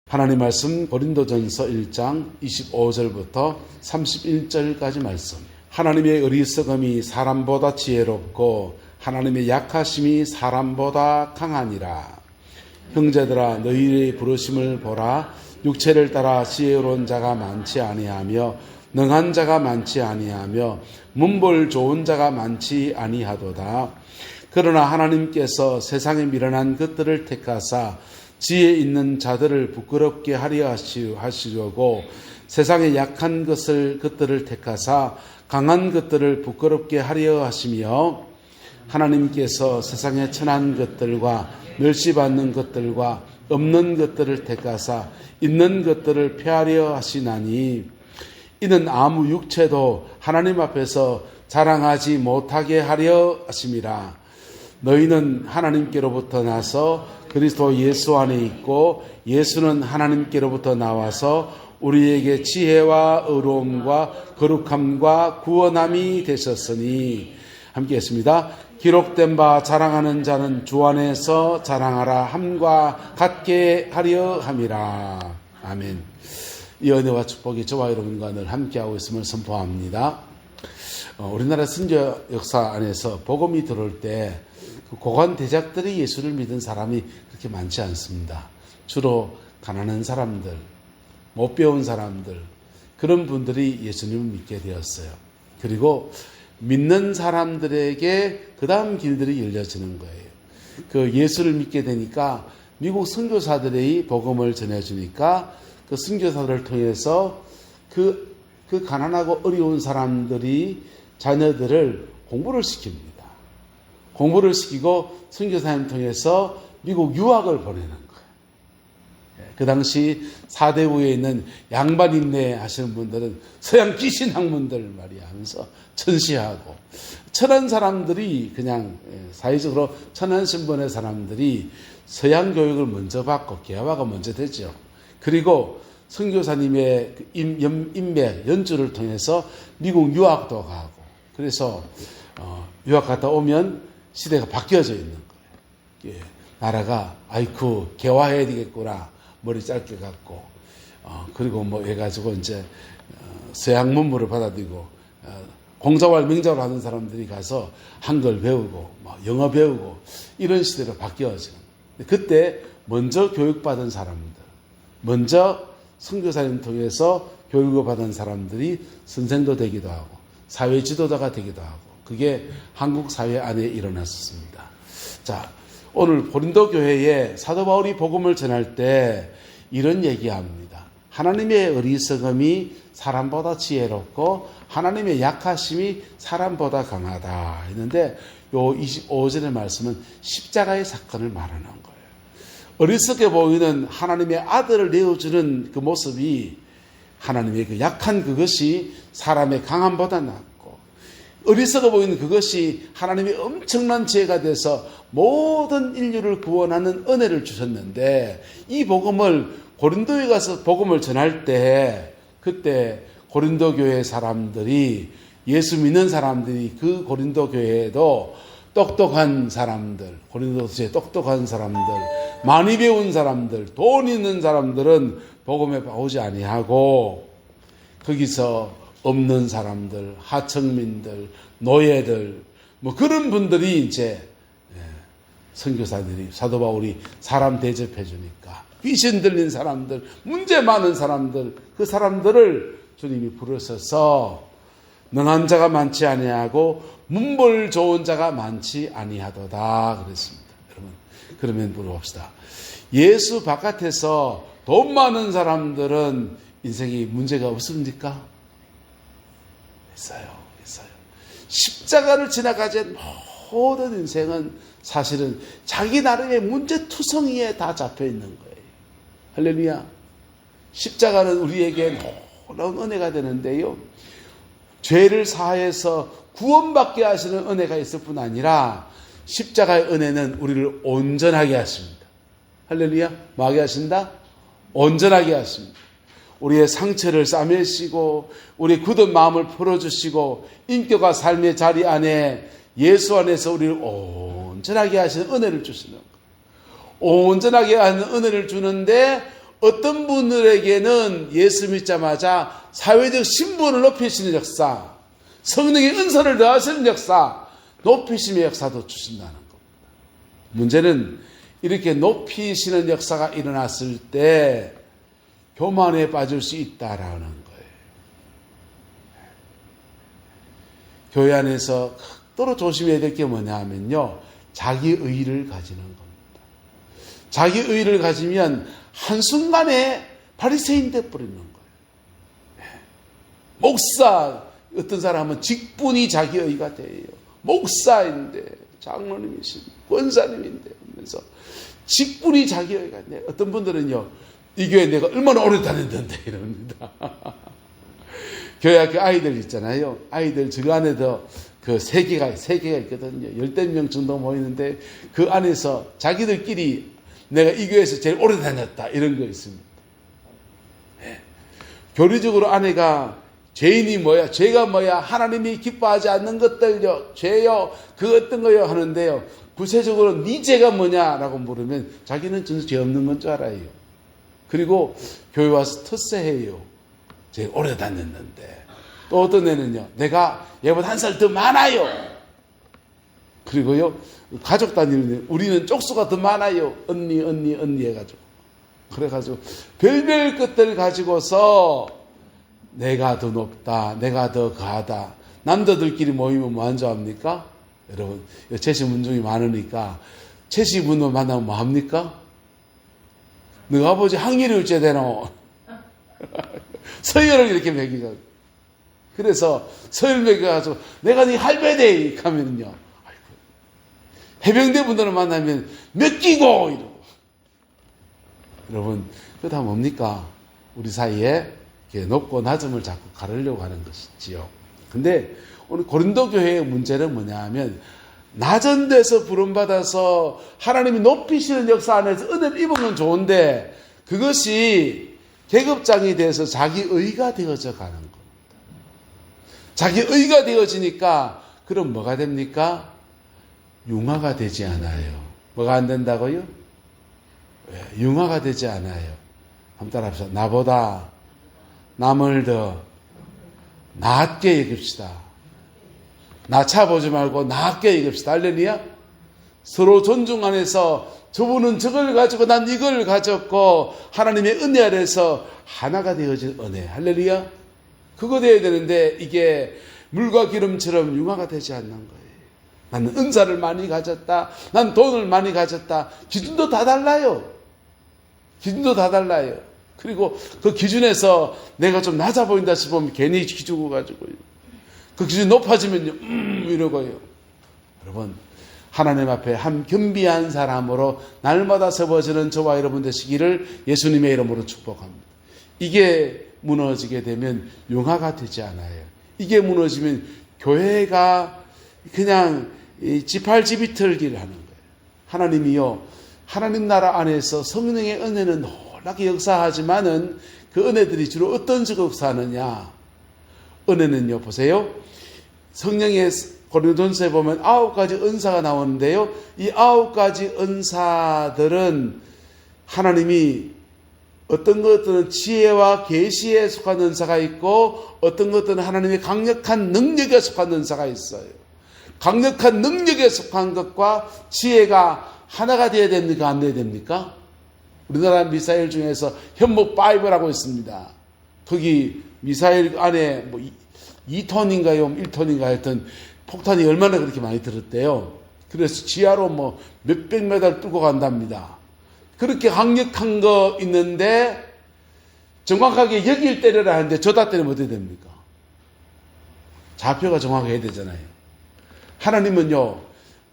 하나님 말씀 고린도전서 1장 25절부터 31절까지 말씀. 하나님의 어리석음이 사람보다 지혜롭고 하나님의 약하심이 사람보다 강하니라. 형제들아 너희의 부르심을 보라. 육체를 따라 지혜로운 자가 많지 아니하며 능한 자가 많지 아니하며 문벌 좋은 자가 많지 아니하도다. 그러나 하나님께서 세상에 미련한 것들을 택하사 지혜 있는 자들을 부끄럽게 하려 하시려고 세상에 약한 것들을 택하사 강한 것들을 부끄럽게 하려 하시며 하나님께서 세상에 천한 것들과 멸시받는 것들과 없는 것들을 택하사 있는 것들을 폐하려 하시나니 이는 아무 육체도 하나님 앞에서 자랑하지 못하게 하려 하심이라. 너희는 하나님께로부터 나서 그리스도 예수 안에 있고 예수는 하나님께로부터 나와서 우리에게 지혜와 의로움과 거룩함과 구원함이 되셨으니 함께 했습니다. 기록된 바 자랑하는 자는 주 안에서 자랑하라 함과 같게 하려 함이라. 아멘. 이 은혜와 축복이 저와 여러분과 늘 함께하고 있음을 선포합니다. 우리나라 선교 역사 안에서 복음이 들어올 때 고관 대작들이 예수를 믿은 사람이 그렇게 많지 않습니다. 주로 가난한 사람들, 못 배운 사람들, 그런 분들이 예수님을 믿게 되었어요. 그리고 믿는 사람들에게 그 다음 길들이 열려지는 거예요. 그 예수를 믿게 되니까 미국 선교사들이 복음을 전해주니까 그 선교사들을 통해서 그 가난하고 어려운 사람들이 자녀들을 공부를 시킵니다. 공부를 시키고 선교사님 통해서 미국 유학을 보내는 거예요. 그 당시 사대부에 있는 양반 인내 하시는 분들은 서양 귀신 학문들 말이야 하면서 전시하고 천한 사람들이 그냥 사회적으로 천한 신분의 사람들이 서양 교육을 먼저 받고 개화가 먼저 되죠. 그리고 선교사님의 인맥, 연주를 통해서 미국 유학도 가고 그래서 유학 갔다 오면 시대가 바뀌어져 있는 거예요. 예, 나라가 아이쿠 개화해야 되겠구나 머리 짧게 갖고 그리고 뭐 해가지고 이제 서양 문물을 받아들이고 공자왈 명자왈 하는 사람들이 가서 한글 배우고 영어 배우고 이런 시대로 바뀌어지는 거예요. 그때 먼저 교육받은 사람들, 먼저 선교사님 통해서 교육을 받은 사람들이 선생도 되기도 하고 사회 지도자가 되기도 하고 그게 한국 사회 안에 일어났었습니다. 자, 오늘 고린도 교회에 사도 바울이 복음을 전할 때 이런 얘기합니다. 하나님의 어리석음이 사람보다 지혜롭고 하나님의 약하심이 사람보다 강하다 했는데 요 25절의 말씀은 십자가의 사건을 말하는 거예요. 어리석게 보이는 하나님의 아들을 내어주는 그 모습이 하나님의 그 약한 그것이 사람의 강함보다 낫고 어리석어 보이는 그것이 하나님의 엄청난 지혜가 돼서 모든 인류를 구원하는 은혜를 주셨는데 이 복음을 고린도에 가서 복음을 전할 때 그때 고린도 교회 사람들이 예수 믿는 사람들이 그 고린도 교회에도 똑똑한 사람들, 고린도서에 똑똑한 사람들, 많이 배운 사람들, 돈 있는 사람들은 복음에 오지 아니하고 거기서 없는 사람들, 하청민들, 노예들, 뭐 그런 분들이 이제 선교사들이 사도 바울이 사람 대접해 주니까 귀신 들린 사람들, 문제 많은 사람들, 그 사람들을 주님이 부르셔서 능한 자가 많지 아니하고 문벌 좋은 자가 많지 아니하도다 그랬습니다. 여러분, 그러면 물어봅시다. 예수 바깥에서 돈 많은 사람들은 인생에 문제가 없습니까? 있어요. 십자가를 지나가지 않은 모든 인생은 사실은 자기 나름의 문제투성이에 다 잡혀 있는 거예요. 할렐루야. 십자가는 우리에게 놀라운 은혜가 되는데요. 죄를 사해서 구원받게 하시는 은혜가 있을 뿐 아니라 십자가의 은혜는 우리를 온전하게 하십니다. 할렐루야. 뭐 하게 하신다? 온전하게 하십니다. 우리의 상처를 싸매시고 우리의 굳은 마음을 풀어주시고 인격과 삶의 자리 안에 예수 안에서 우리를 온전하게 하시는 은혜를 주시는 거예요. 온전하게 하는 은혜를 주는데 어떤 분들에게는 예수 믿자마자 사회적 신분을 높이시는 역사, 성령의 은사를 더하시는 역사, 높이심의 역사도 주신다는 겁니다. 문제는 이렇게 높이시는 역사가 일어났을 때 교만에 빠질 수 있다라는 거예요. 교회 안에서 극도로 조심해야 될 게 뭐냐 하면요, 자기의를 가지는 겁니다. 자기의를 가지면 한순간에 바리새인 돼버리는 거예요. 목사, 어떤 사람은 직분이 자기의가 돼요. 목사인데, 장로님이신, 권사님인데 하면서 직분이 자기의가 돼요. 어떤 분들은요, 이 교회 내가 얼마나 오래 다녔는데 이럽니다. 교회 학교 아이들 있잖아요. 아이들 저 안에도 그 세계가 있거든요. 10명 정도 모이는데 그 안에서 자기들끼리 내가 이 교회에서 제일 오래 다녔다 이런 거 있습니다. 네. 교리적으로 아내가 죄인이 뭐야, 죄가 뭐야, 하나님이 기뻐하지 않는 것들요, 죄요, 그 어떤 거요 하는데요, 구체적으로 네 죄가 뭐냐라고 물으면 자기는 전혀 죄 없는 건 줄 알아요. 그리고 교회 와서 텃세해요. 제일 오래 다녔는데. 또 어떤 애는요, 내가 얘보다 한 살 더 많아요. 그리고요, 가족 다니는데 우리는 쪽수가 더 많아요. 언니 해가지고. 그래가지고 별별 것들 가지고서 내가 더 높다, 내가 더 가하다. 남자들끼리 모이면 뭐 안 좋아합니까? 여러분, 채시 문중이 많으니까 채시 분을 만나면 뭐 합니까? 너 아버지 항일이 어째 되노? 서열을 이렇게 매기죠. 그래서 서열 매겨가지고 내가 네 할배대 하면요, 해병대 분들을 만나면 몇 끼고 이러고. 여러분, 그거 다 뭡니까? 우리 사이에 높고 낮음을 자꾸 가르려고 하는 것이지요. 근데 오늘 고린도 교회의 문제는 뭐냐 하면, 낮은 데서 부름받아서 하나님이 높이시는 역사 안에서 은혜를 입은 건 좋은데 그것이 계급장이 돼서 자기의가 되어져 가는 겁니다. 자기의가 되어지니까 그럼 뭐가 됩니까? 융화가 되지 않아요. 뭐가 안 된다고요? 융화가 되지 않아요. 한번 따라합시다. 나보다 남을 더 낮게 여깁시다. 나 차 보지 말고 낮게 여깁시다. 할렐루야? 서로 존중 안에서 저분은 저걸 가지고 난 이걸 가졌고 하나님의 은혜 아래서 하나가 되어진 은혜. 할렐루야? 그거 돼야 되는데 이게 물과 기름처럼 융화가 되지 않는 거예요. 나는 은사를 많이 가졌다. 난 돈을 많이 가졌다. 기준도 다 달라요. 기준도 다 달라요. 그리고 그 기준에서 내가 좀 낮아 보인다 싶으면 괜히 기주고 가지고요. 그 기준이 높아지면요, 이러고요. 여러분, 하나님 앞에 한 겸비한 사람으로 날마다 세워지는 저와 여러분 되시기를 예수님의 이름으로 축복합니다. 이게 무너지게 되면 융화가 되지 않아요. 이게 무너지면 교회가 그냥 지팔지비털기를 하는 거예요. 하나님이요, 하나님 나라 안에서 성령의 은혜는 놀랍게 역사하지만은 그 은혜들이 주로 어떤 식으로 역사하느냐? 은혜는요, 보세요. 성령의 고린도전서에 보면 9가지 은사가 나오는데요. 이 9가지 은사들은 하나님이 어떤 것들은 지혜와 계시에 속한 은사가 있고 어떤 것들은 하나님의 강력한 능력에 속한 은사가 있어요. 강력한 능력에 속한 것과 지혜가 하나가 되어야 됩니까? 안 되어야 됩니까? 우리나라 미사일 중에서 현목5라고 있습니다. 거기 미사일 안에 뭐 2톤인가요? 1톤인가 하여튼 폭탄이 얼마나 그렇게 많이 들었대요. 그래서 지하로 뭐 몇백 메달 뚫고 간답니다. 그렇게 강력한 거 있는데 정확하게 여길 때려라 하는데 저다 때리면 어떻게 됩니까? 좌표가 정확해야 되잖아요. 하나님은요,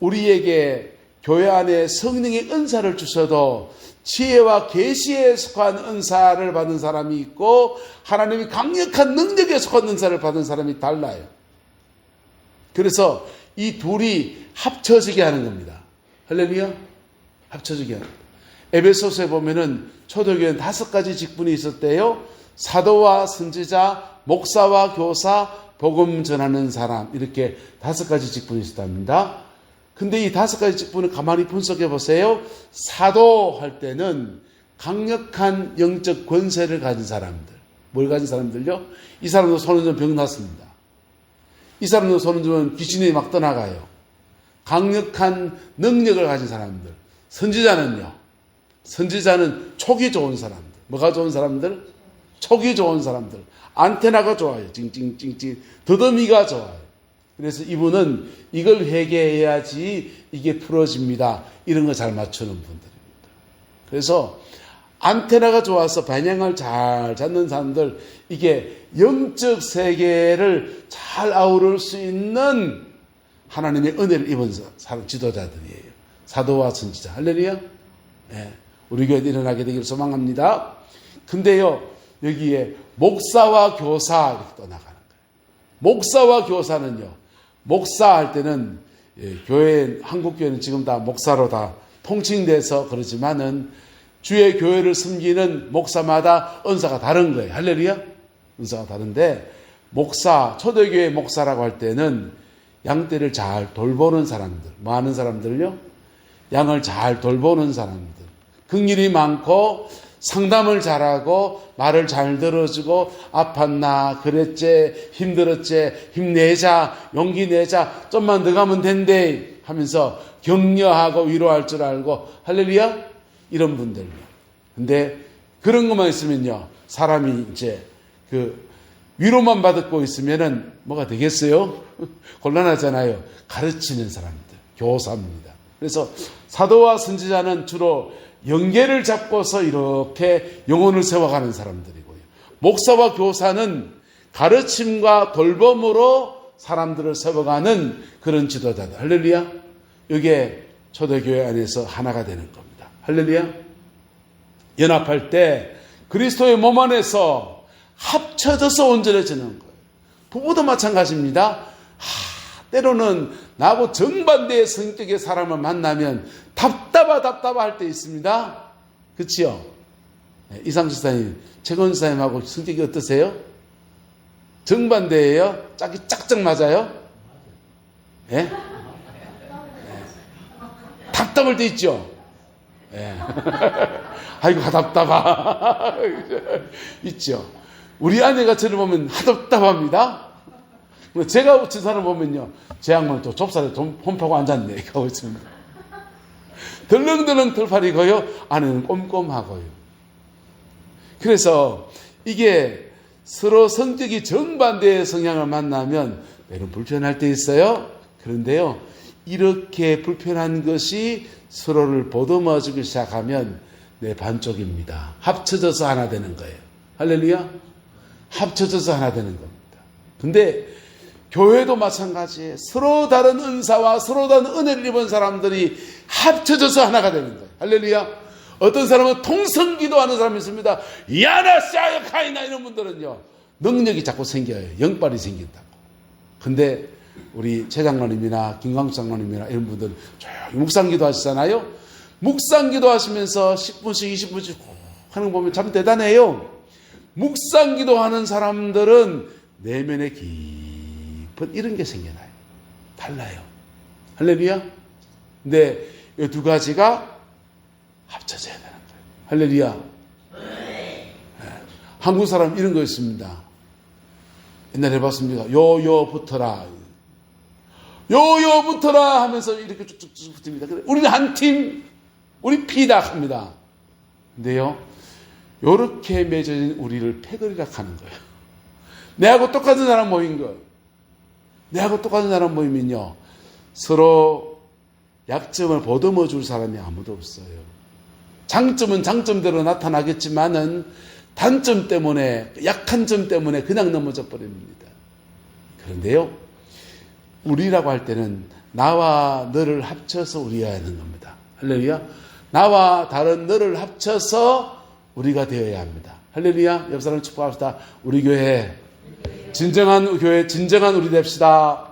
우리에게 교회 안에 성령의 은사를 주셔도 지혜와 계시에 속한 은사를 받은 사람이 있고 하나님이 강력한 능력에 속한 은사를 받은 사람이 달라요. 그래서 이 둘이 합쳐지게 하는 겁니다. 할렐루야? 합쳐지게 하는 겁니다. 에베소서에 보면은 초대교회는 5가지 직분이 있었대요. 사도와 선지자, 목사와 교사, 복음 전하는 사람, 이렇게 5가지 직분이 있었답니다. 근데 이 5가지 직분을 가만히 분석해 보세요. 사도 할 때는 강력한 영적 권세를 가진 사람들. 뭘 가진 사람들요? 이 사람도 손을 좀 병 났습니다. 이 사람도 손을 좀 귀신이 막 떠나가요. 강력한 능력을 가진 사람들. 선지자는요. 선지자는 촉이 좋은 사람들. 뭐가 좋은 사람들? 촉이 좋은 사람들. 안테나가 좋아요. 찡찡찡찡. 더듬이가 좋아요. 그래서 이분은 이걸 회개해야지 이게 풀어집니다. 이런 거 잘 맞추는 분들입니다. 그래서 안테나가 좋아서 방향을 잘 잡는 사람들, 이게 영적 세계를 잘 아우를 수 있는 하나님의 은혜를 입은 사람 지도자들이에요. 사도와 선지자. 할렐루야. 네. 우리 교회에 일어나게 되기를 소망합니다. 근데요, 여기에 목사와 교사 이렇게 또 나가는 거예요. 목사와 교사는요, 목사 할 때는 교회, 한국 교회는 지금 다 목사로 다 통칭돼서 그러지만은 주의 교회를 섬기는 목사마다 은사가 다른 거예요. 할렐루야. 은사가 다른데, 목사, 초대교회 목사라고 할 때는 양떼를 잘 돌보는 사람들. 뭐 하는 사람들요? 양을 잘 돌보는 사람들. 긍휼이 많고 상담을 잘하고 말을 잘 들어주고 아팠나 그랬지 힘들었지 힘내자 용기 내자 좀만 더 가면 된대 하면서 격려하고 위로할 줄 알고 할렐루야 이런 분들요. 근데 그런 것만 있으면요 사람이 이제 그 위로만 받고 있으면은 뭐가 되겠어요? 곤란하잖아요. 가르치는 사람들 교사입니다. 그래서 사도와 선지자는 주로 영계를 잡고서 이렇게 영혼을 세워가는 사람들이고요. 목사와 교사는 가르침과 돌봄으로 사람들을 세워가는 그런 지도자들. 할렐루야. 이게 초대교회 안에서 하나가 되는 겁니다. 할렐루야. 연합할 때 그리스도의 몸 안에서 합쳐져서 온전해지는 거예요. 부부도 마찬가지입니다. 때로는 나하고 정반대의 성격의 사람을 만나면 답답할 때 있습니다. 그치요? 네, 이상수 사님, 최건 사님하고 성격이 어떠세요? 정반대예요? 짝이 짝짝 맞아요? 예? 네? 답답할 때 있죠? 예. 네. 아이고, 답답하. 있죠? 우리 아내가 저를 보면 답답합니다. 제가 저 사람 보면요, 제 양반은 또 좁쌀에 홈파고 앉았네. 하고 있습니다. 덜렁덜렁 털파리고요, 아내는 꼼꼼하고요. 그래서 이게 서로 성격이 정반대의 성향을 만나면 때론 불편할 때 있어요. 그런데요, 이렇게 불편한 것이 서로를 보듬어주기 시작하면 내 반쪽입니다. 합쳐져서 하나 되는 거예요. 할렐루야. 합쳐져서 하나 되는 겁니다. 근데 교회도 마찬가지예요. 서로 다른 은사와 서로 다른 은혜를 입은 사람들이 합쳐져서 하나가 되는 거예요. 할렐루야. 어떤 사람은 통성기도하는 사람이 있습니다. 야나샤야 카이나 이런 분들은요 능력이 자꾸 생겨요. 영빨이 생긴다고. 근데 우리 최 장로님이나 김광수 장로님이나 이런 분들 조용히 묵상기도 하시잖아요. 묵상기도 하시면서 10분씩 20분씩 하는 거 보면 참 대단해요. 묵상기도 하는 사람들은 내면에 깊은 이런 게 생겨나요. 달라요. 할렐루야. 근데 이 두 가지가 합쳐져야 되는 거예요. 할렐루야. 네. 한국 사람 이런 거 있습니다. 옛날에 해봤습니다. 요요 붙어라. 요요 붙어라 하면서 이렇게 쭉쭉쭉 붙습니다. 우리는 한 팀, 우리 피다 합니다. 근데요, 요렇게 맺어진 우리를 패거리라 하는 거예요. 내하고 똑같은 사람 모인 거. 내하고 똑같은 사람 모이면요, 서로 약점을 보듬어 줄 사람이 아무도 없어요. 장점은 장점대로 나타나겠지만은 단점 때문에, 약한 점 때문에 그냥 넘어져 버립니다. 그런데요, 우리라고 할 때는 나와 너를 합쳐서 우리가 하는 겁니다. 할렐루야. 나와 다른 너를 합쳐서 우리가 되어야 합니다. 할렐루야. 옆 사람 축복합시다. 우리 교회 진정한 교회, 진정한 우리 됩시다.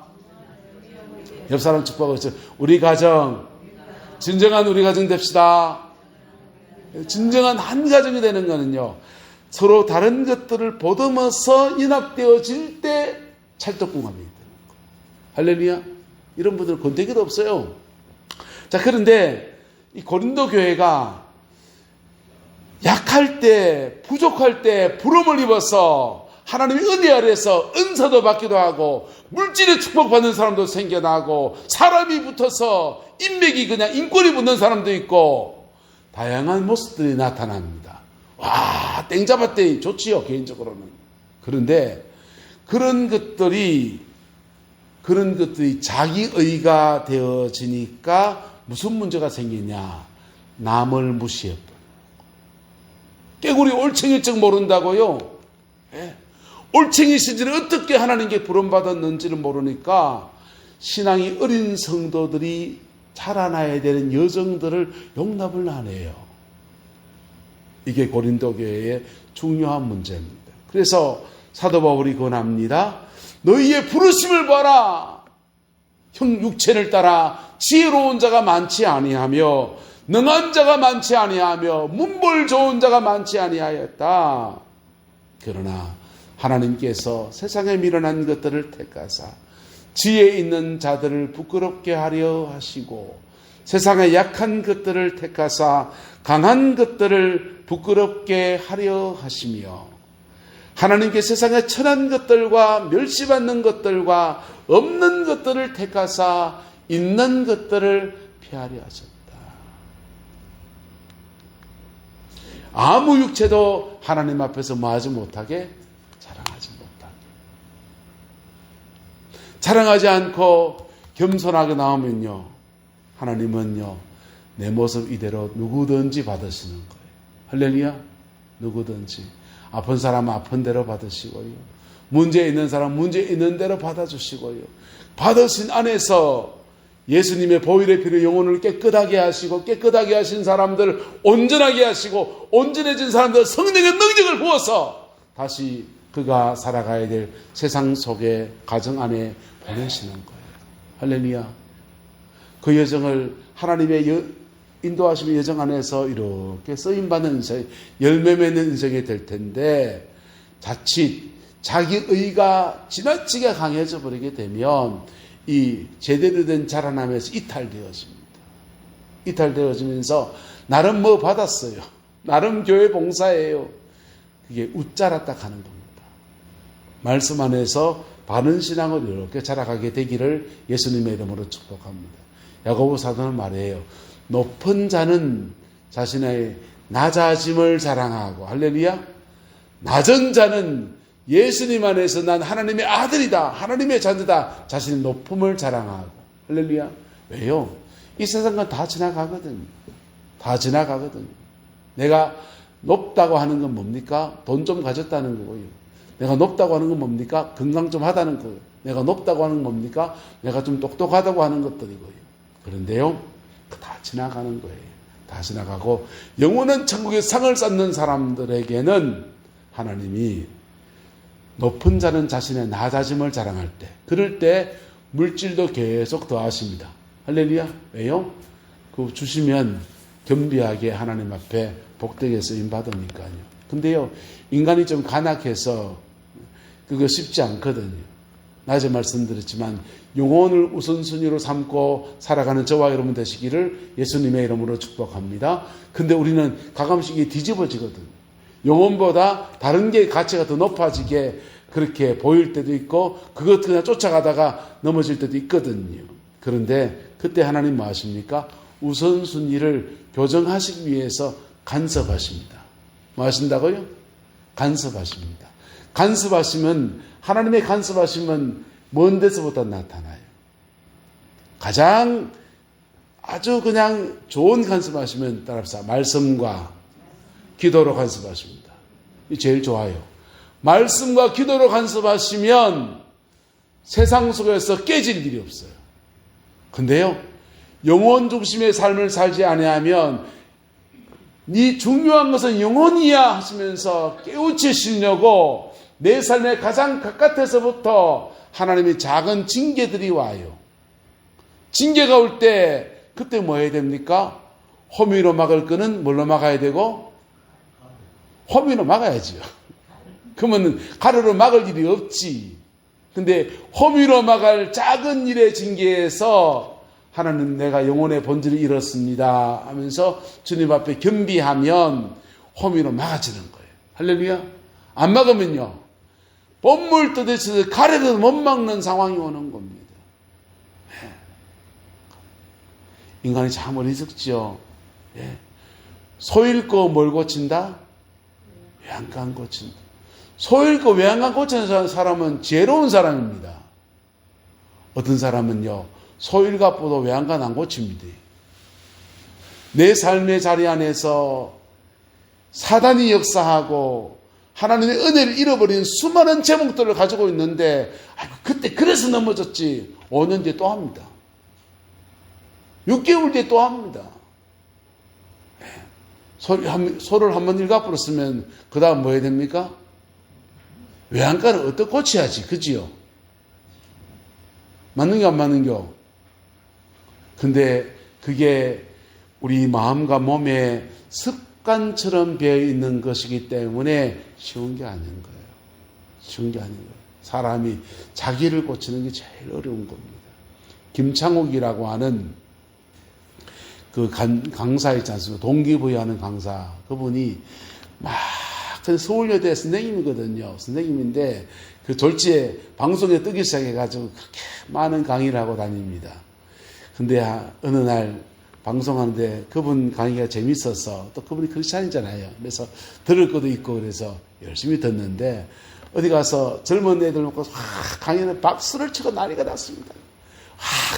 옆 사람 축복하고 있어요. 우리 가정, 진정한 우리 가정 됩시다. 진정한 한 가정이 되는 거는요, 서로 다른 것들을 보듬어서 연합되어질 때 찰떡궁합이 되는 거예요. 할렐루야. 이런 분들은 권태기도 없어요. 자, 그런데 이 고린도 교회가 약할 때, 부족할 때 부름을 입어서 하나님의 은혜 아래서 은사도 받기도 하고 물질의 축복받는 사람도 생겨나고 사람이 붙어서 인맥이 그냥 인권이 붙는 사람도 있고 다양한 모습들이 나타납니다. 와, 땡 잡았대 좋지요, 개인적으로는. 그런데 그런 것들이 자기의가 되어지니까 무슨 문제가 생기냐? 남을 무시해버려. 깨구리 올챙이증 모른다고요? 예. 올챙이 시절에 어떻게 하나님께 부름받았는지를 모르니까 신앙이 어린 성도들이 자라나야 되는 여정들을 용납을 안 해요. 이게 고린도 교회의 중요한 문제입니다. 그래서 사도 바울이 권합니다. 너희의 부르심을 봐라. 형 육체를 따라 지혜로운 자가 많지 아니하며 능한 자가 많지 아니하며 문벌 좋은 자가 많지 아니하였다. 그러나 하나님께서 세상에 미련한 것들을 택하사 지혜 있는 자들을 부끄럽게 하려 하시고 세상에 약한 것들을 택하사 강한 것들을 부끄럽게 하려 하시며 하나님께 세상에 천한 것들과 멸시받는 것들과 없는 것들을 택하사 있는 것들을 피하려 하셨다. 아무 육체도 하나님 앞에서 뭐하지 못하게 자랑하지 못하게. 자랑하지 않고 겸손하게 나오면요, 하나님은요 내 모습 이대로 누구든지 받으시는 거예요. 할렐루야. 누구든지 아픈 사람은 아픈 대로 받으시고요, 문제 있는 사람 문제 있는 대로 받아주시고요, 받으신 안에서 예수님의 보혈의 피로 영혼을 깨끗하게 하시고 깨끗하게 하신 사람들 온전하게 하시고 온전해진 사람들 성령의 능력을 부어서 다시 그가 살아가야 될 세상 속의 가정 안에 보내시는 거예요. 할렐루야. 그 여정을 하나님의 인도하심의 여정 안에서 이렇게 쓰임받는 인생, 열매 맺는 인생이 될 텐데 자칫 자기의가 지나치게 강해져 버리게 되면 이 제대로 된 자라남에서 이탈되어집니다. 이탈되어지면서 나름 뭐 받았어요, 나름 교회 봉사예요, 그게 웃자랐다 가는 겁니다. 말씀 안에서 바른 신앙을 이렇게 자라가게 되기를 예수님의 이름으로 축복합니다. 야고보 사도는 말해요. 높은 자는 자신의 낮아짐을 자랑하고, 할렐루야. 낮은 자는 예수님 안에서 난 하나님의 아들이다, 하나님의 자녀다, 자신의 높음을 자랑하고. 할렐루야. 왜요? 이 세상은 다 지나가거든요. 다 지나가거든요. 내가 높다고 하는 건 뭡니까? 돈 좀 가졌다는 거고요. 내가 높다고 하는 건 뭡니까? 건강 좀 하다는 거예요. 내가 높다고 하는 건 뭡니까? 내가 좀 똑똑하다고 하는 것들이고요. 그런데요, 다 지나가는 거예요. 다 지나가고 영원한 천국의 상을 쌓는 사람들에게는 하나님이 높은 자는 자신의 낮아짐을 자랑할 때, 그럴 때 물질도 계속 더하십니다. 할렐루야. 왜요? 그 주시면 겸비하게 하나님 앞에 복되게 쓰임 받으니까요. 근데요, 인간이 좀 간악해서 그거 쉽지 않거든요. 낮에 말씀드렸지만 영혼을 우선순위로 삼고 살아가는 저와 여러분 되시기를 예수님의 이름으로 축복합니다. 근데 우리는 가끔씩 이게 뒤집어지거든요. 영혼보다 다른 게 가치가 더 높아지게 그렇게 보일 때도 있고 그것 그냥 쫓아가다가 넘어질 때도 있거든요. 그런데 그때 하나님 뭐 하십니까? 우선순위를 교정하시기 위해서 간섭하십니다. 뭐 하신다고요? 간섭하십니다. 간섭하시면, 하나님의 간섭하시면 먼 데서부터 나타나요. 가장 아주 그냥 좋은 간섭하시면 따라합시다. 말씀과 기도로 간섭하십니다. 이 제일 좋아요. 말씀과 기도로 간섭하시면 세상 속에서 깨질 일이 없어요. 근데요, 영혼 중심의 삶을 살지 아니하면 네 중요한 것은 영혼이야 하시면서 깨우치시려고 내 삶의 가장 바깥에서부터 하나님의 작은 징계들이 와요. 징계가 올 때 그때 뭐 해야 됩니까? 호미로 막을 끈은 뭘로 막아야 되고? 호미로 막아야지요. 그러면 가루로 막을 일이 없지. 근데 호미로 막을 작은 일의 징계에서 하나님 내가 영혼의 본질을 잃었습니다 하면서 주님 앞에 겸비하면 호미로 막아지는 거예요. 할렐루야. 안 막으면요, 본물 떠듯이 가래도 못 막는 상황이 오는 겁니다. 인간이 참 어리석지요. 소 잃고 뭘 고친다? 외양간 고친다. 소 잃고 외양간 고치는 사람은 지혜로운 사람입니다. 어떤 사람은요, 소 일갑보다 외양간 안 고칩니다. 내 삶의 자리 안에서 사단이 역사하고 하나님의 은혜를 잃어버린 수많은 제목들을 가지고 있는데, 아이고, 그때 그래서 넘어졌지. 5년 뒤에 또 합니다. 6개월 뒤에 또 합니다. 소를 한번 일가불었으면 그 다음 뭐 해야 됩니까? 외양간을 어떻게 고쳐야지. 그지요? 맞는겨 안 맞는겨? 근데 그게 우리 마음과 몸에 습관처럼 배어 있는 것이기 때문에 쉬운 게 아닌 거예요. 쉬운 게 아닌 거예요. 사람이 자기를 고치는 게 제일 어려운 겁니다. 김창욱이라고 하는 그 강사 있지 않습니까? 동기부여하는 강사. 그분이 막 서울여대 선생님이거든요. 선생님인데 그 졸지에 방송에 뜨기 시작해가지고 그렇게 많은 강의를 하고 다닙니다. 근데 어느 날 방송하는데 그분 강의가 재밌어서, 또 그분이 크리스찬이잖아요. 그래서 들을 것도 있고 그래서 열심히 듣는데, 어디 가서 젊은 애들 놓고 강의는 박수를 치고 난리가 났습니다.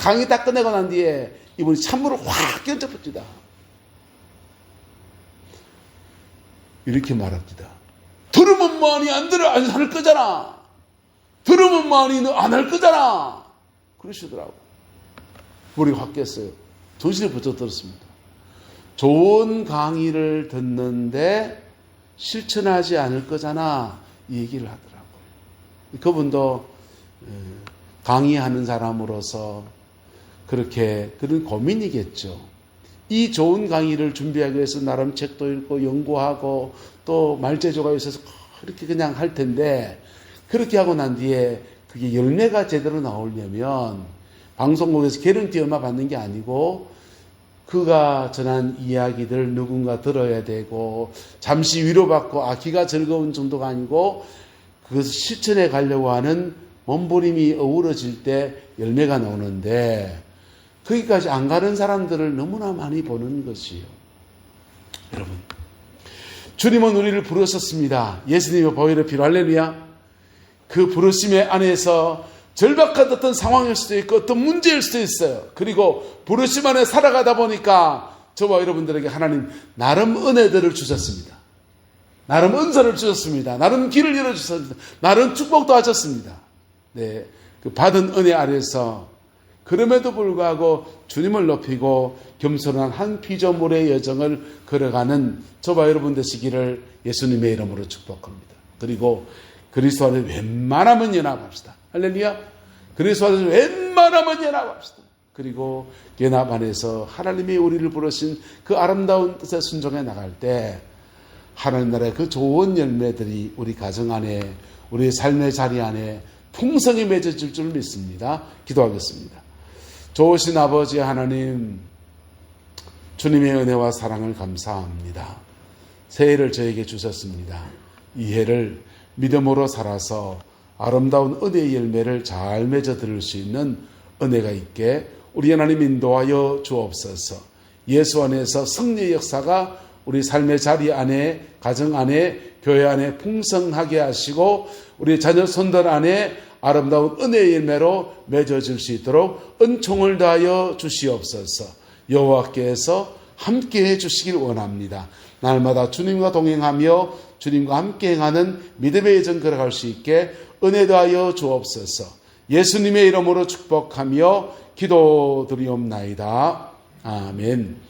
강의 딱 끝내고 난 뒤에 이분이 찬물을 확 끼얹어붙이다. 이렇게 말합니다. 들으면 뭐하니? 안 할 거잖아. 들으면 뭐하니? 너 안 할 거잖아. 그러시더라고. 머리 확 깼어요. 정신이 부쩍 들었습니다. 좋은 강의를 듣는데 실천하지 않을 거잖아. 이 얘기를 하더라고요. 그분도 강의하는 사람으로서 그런 고민이겠죠. 이 좋은 강의를 준비하기 위해서 나름 책도 읽고 연구하고 또 말재주가 있어서 그렇게 그냥 할 텐데, 그렇게 하고 난 뒤에 그게 열매가 제대로 나오려면 방송국에서 개런티 얼마 받는 게 아니고 그가 전한 이야기들 누군가 들어야 되고, 잠시 위로받고 귀가 즐거운 정도가 아니고 그것을 실천해 가려고 하는 몸부림이 어우러질 때 열매가 나오는데, 거기까지 안 가는 사람들을 너무나 많이 보는 것이요. 여러분, 주님은 우리를 부르셨습니다. 예수님의 보혈의 피로. 할렐루야. 그 부르심의 안에서 절박한 어떤 상황일 수도 있고 어떤 문제일 수도 있어요. 그리고 부르심 안에 살아가다 보니까 저와 여러분들에게 하나님 나름 은혜들을 주셨습니다. 나름 은사를 주셨습니다. 나름 길을 열어주셨습니다. 나름 축복도 하셨습니다. 네, 그 받은 은혜 아래서 그럼에도 불구하고 주님을 높이고 겸손한 한 피조물의 여정을 걸어가는 저와 여러분 되시기를 예수님의 이름으로 축복합니다. 그리고 그리스도 안에 웬만하면 연합합시다. 할렐루야. 그리스도 안에서 웬만하면 연합합시다. 그리고 연합 안에서 하나님이 우리를 부르신 그 아름다운 뜻에 순종해 나갈 때 하나님 나라의 그 좋은 열매들이 우리 가정 안에, 우리 삶의 자리 안에 풍성히 맺어질 줄 믿습니다. 기도하겠습니다. 좋으신 아버지 하나님, 주님의 은혜와 사랑을 감사합니다. 새해를 저에게 주셨습니다. 이 해를 믿음으로 살아서 아름다운 은혜의 열매를 잘 맺어 드릴 수 있는 은혜가 있게 우리 하나님 인도하여 주옵소서. 예수 안에서 승리의 역사가 우리 삶의 자리 안에, 가정 안에, 교회 안에 풍성하게 하시고 우리 자녀 손들 안에 아름다운 은혜의 열매로 맺어질 수 있도록 은총을 다하여 주시옵소서. 여호와께서 함께해 주시길 원합니다. 날마다 주님과 동행하며 주님과 함께 행하는 믿음의 여정 걸어갈 수 있게 은혜 다하여 주옵소서. 예수님의 이름으로 축복하며 기도드리옵나이다. 아멘.